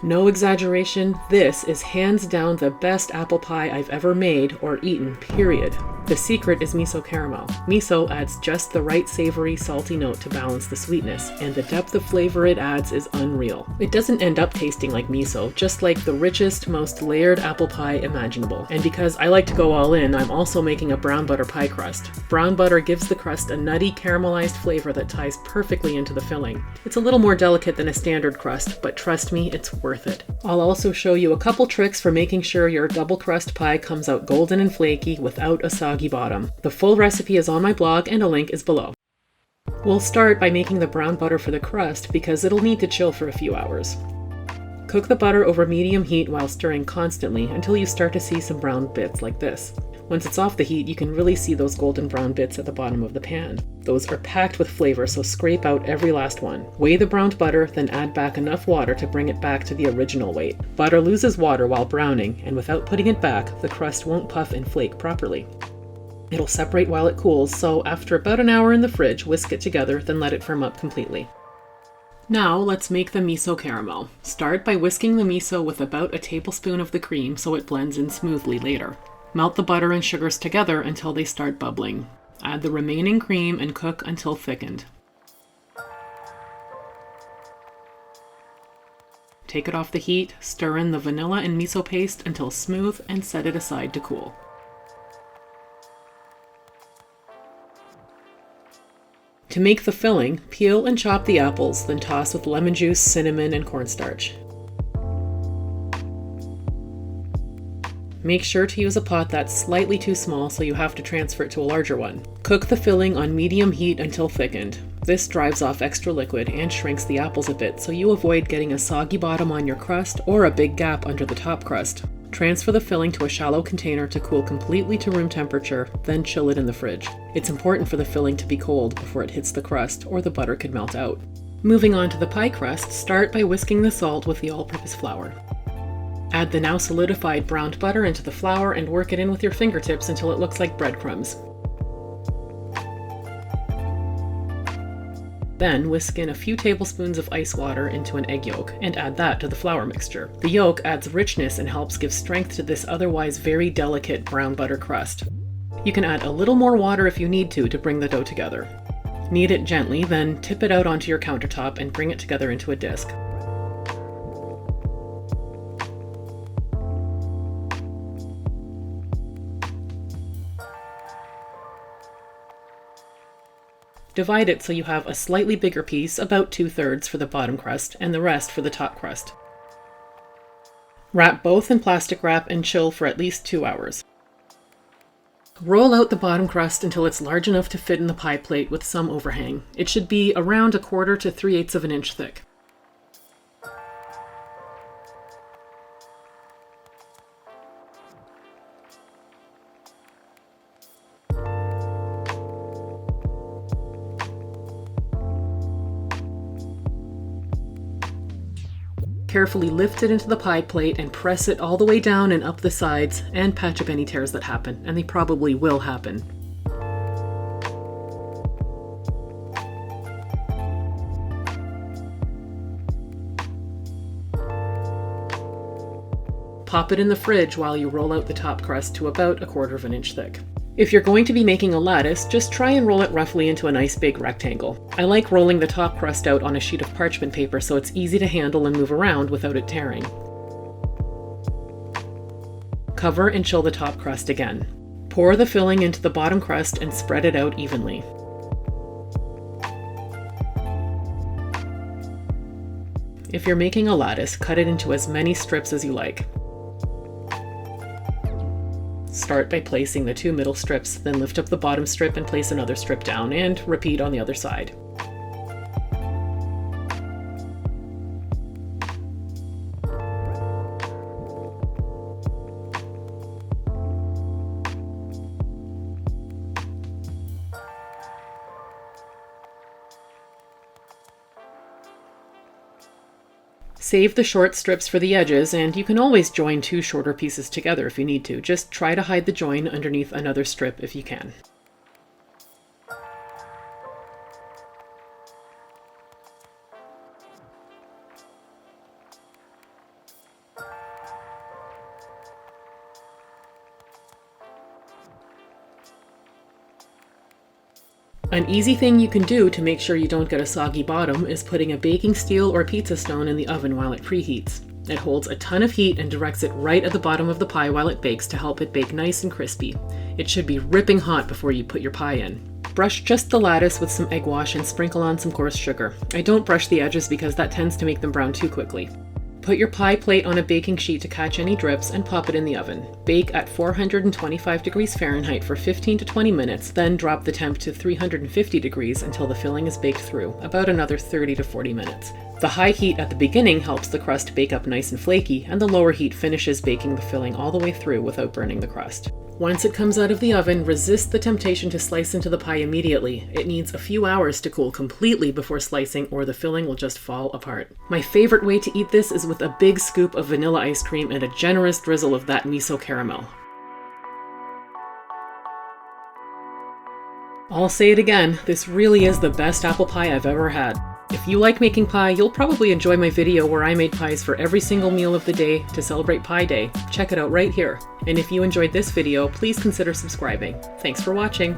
No exaggeration, this is hands down the best apple pie I've ever made or eaten, period. The secret is miso caramel. Miso adds just the right savory, salty note to balance the sweetness, and the depth of flavor it adds is unreal. It doesn't end up tasting like miso, just like the richest, most layered apple pie imaginable. And because I like to go all in, I'm also making a brown butter pie crust. Brown butter gives the crust a nutty, caramelized flavor that ties perfectly into the filling. It's a little more delicate than a standard crust, but trust me, it's worth it. I'll also show you a couple tricks for making sure your double crust pie comes out golden and flaky without a soggy bottom. The full recipe is on my blog and a link is below. We'll start by making the brown butter for the crust because it'll need to chill for a few hours. Cook the butter over medium heat while stirring constantly until you start to see some brown bits like this. Once it's off the heat, you can really see those golden brown bits at the bottom of the pan. Those are packed with flavor, so scrape out every last one. Weigh the browned butter, then add back enough water to bring it back to the original weight. Butter loses water while browning, and without putting it back, the crust won't puff and flake properly. It'll separate while it cools, so after about an hour in the fridge, whisk it together, then let it firm up completely. Now let's make the miso caramel. Start by whisking the miso with about a tablespoon of the cream so it blends in smoothly later. Melt the butter and sugars together until they start bubbling. Add the remaining cream and cook until thickened. Take it off the heat, stir in the vanilla and miso paste until smooth, and set it aside to cool. To make the filling, peel and chop the apples, then toss with lemon juice, cinnamon, and cornstarch. Make sure to use a pot that's slightly too small so you have to transfer it to a larger one. Cook the filling on medium heat until thickened. This drives off extra liquid and shrinks the apples a bit so you avoid getting a soggy bottom on your crust or a big gap under the top crust. Transfer the filling to a shallow container to cool completely to room temperature, then chill it in the fridge. It's important for the filling to be cold before it hits the crust or the butter could melt out. Moving on to the pie crust, start by whisking the salt with the all-purpose flour. Add the now solidified browned butter into the flour and work it in with your fingertips until it looks like breadcrumbs. Then whisk in a few tablespoons of ice water into an egg yolk and add that to the flour mixture. The yolk adds richness and helps give strength to this otherwise very delicate brown butter crust. You can add a little more water if you need to bring the dough together. Knead it gently, then tip it out onto your countertop and bring it together into a disc. Divide it so you have a slightly bigger piece, about 2/3 for the bottom crust, and the rest for the top crust. Wrap both in plastic wrap and chill for at least 2 hours. Roll out the bottom crust until it's large enough to fit in the pie plate with some overhang. It should be around 1/4 to 3/8 of an inch thick. Carefully lift it into the pie plate and press it all the way down and up the sides and patch up any tears that happen, and they probably will happen. Pop it in the fridge while you roll out the top crust to about 1/4 of an inch thick. If you're going to be making a lattice, just try and roll it roughly into a nice big rectangle. I like rolling the top crust out on a sheet of parchment paper so it's easy to handle and move around without it tearing. Cover and chill the top crust again. Pour the filling into the bottom crust and spread it out evenly. If you're making a lattice, cut it into as many strips as you like. Start by placing the 2 middle strips, then lift up the bottom strip and place another strip down, and repeat on the other side. Save the short strips for the edges, and you can always join 2 shorter pieces together if you need to. Just try to hide the join underneath another strip if you can. An easy thing you can do to make sure you don't get a soggy bottom is putting a baking steel or pizza stone in the oven while it preheats. It holds a ton of heat and directs it right at the bottom of the pie while it bakes to help it bake nice and crispy. It should be ripping hot before you put your pie in. Brush just the lattice with some egg wash and sprinkle on some coarse sugar. I don't brush the edges because that tends to make them brown too quickly. Put your pie plate on a baking sheet to catch any drips and pop it in the oven. Bake at 425 degrees Fahrenheit for 15 to 20 minutes, then drop the temp to 350 degrees until the filling is baked through, about another 30 to 40 minutes. The high heat at the beginning helps the crust bake up nice and flaky, and the lower heat finishes baking the filling all the way through without burning the crust. Once it comes out of the oven, resist the temptation to slice into the pie immediately. It needs a few hours to cool completely before slicing, or the filling will just fall apart. My favorite way to eat this is with a big scoop of vanilla ice cream and a generous drizzle of that miso caramel. I'll say it again, this really is the best apple pie I've ever had. If you like making pie, you'll probably enjoy my video where I made pies for every single meal of the day to celebrate Pie Day. Check it out right here. And if you enjoyed this video, please consider subscribing. Thanks for watching.